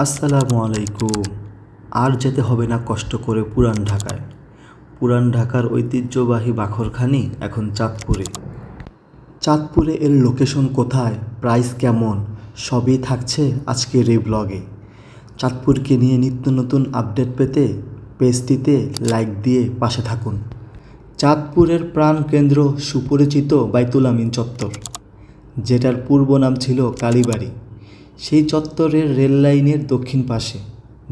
আসসালামু আলাইকুম। আর যেতে হবে না কষ্ট করে পুরান ঢাকায়। পুরান ঢাকার ঐতিহ্যবাহী বাখরখানি এখন চাঁদপুরে। চাঁদপুরে এর লোকেশন কোথায়, প্রাইস কেমন, সবই থাকছে আজকের এই ব্লগে। চাঁদপুরকে নিয়ে নিত্য নতুন আপডেট পেতে পেজটিতে লাইক দিয়ে পাশে থাকুন। চাঁদপুরের প্রাণকেন্দ্র সুপরিচিত বাইতুল আমিন চত্বর, যেটার পূর্ব নাম ছিল কালীবাড়ি। সেই চত্বরের রেল লাইনের দক্ষিণ পাশে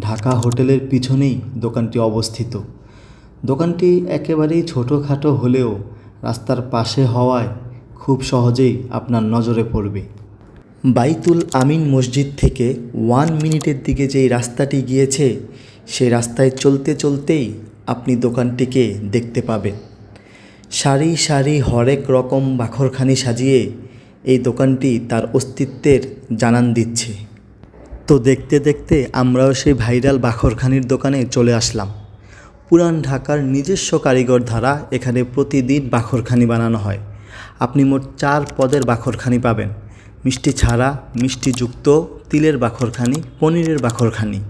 ঢাকা হোটেলের পিছনেই দোকানটি অবস্থিত। দোকানটি একেবারেই ছোটোখাটো হলেও রাস্তার পাশে হওয়ায় খুব সহজেই আপনার নজরে পড়বে। বাইতুল আমিন মসজিদ থেকে 1 মিনিটের দিকে যেই রাস্তাটি গিয়েছে, সেই রাস্তায় চলতে চলতেই আপনি দোকানটিকে দেখতে পাবেন। সারি সারি হরেক রকম বাখরখানি সাজিয়ে এই দোকানটি তার অস্তিত্বের জানান দিচ্ছে। তো দেখতে দেখতে আমরাও সেই ভাইরাল বাখরখানির দোকানে চলে আসলাম। পুরান ঢাকার নিজস্ব কারিগর দ্বারা এখানে প্রতিদিন বাখরখানি বানানো হয়। আপনি মোট 4 পদের বাখরখানি পাবেন: মিষ্টি ছাড়া, মিষ্টিযুক্ত, তিলের বাখরখানি, পনিরের বাখরখানি।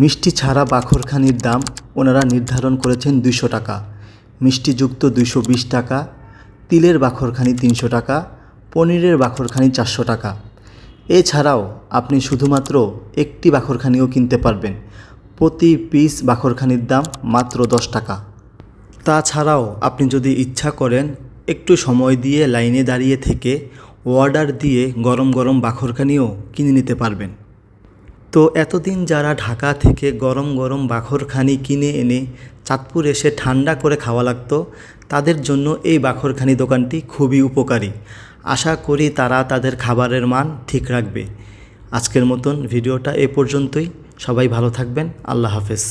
মিষ্টি ছাড়া বাখরখানির দাম ওনারা নির্ধারণ করেছেন 200 টাকা, মিষ্টিযুক্ত 220 টাকা, তিলের বাখরখানি 300 টাকা, পনিরের বাখরখানি 400 টাকা। এছাড়াও আপনি শুধুমাত্র একটি বাখরখানিও কিনতে পারবেন। প্রতি পিস বাখরখানির দাম মাত্র 10 টাকা। তাছাড়াও আপনি যদি ইচ্ছা করেন একটু সময় দিয়ে লাইনে দাঁড়িয়ে থেকে অর্ডার দিয়ে গরম গরম বাখরখানিও কিনে নিতে পারবেন। তো এতদিন যারা ঢাকা থেকে গরম গরম বাখরখানি কিনে এনে চাঁদপুর এসে ঠান্ডা করে খাওয়া লাগতো, তাদের জন্য এই বাখরখানি দোকানটি খুবই উপকারী। আশা করি তারা তাদের খাবারের মান ঠিক রাখবে। আজকের মতন ভিডিওটা এ পর্যন্তই। সবাই ভালো থাকবেন। আল্লাহ হাফেজ।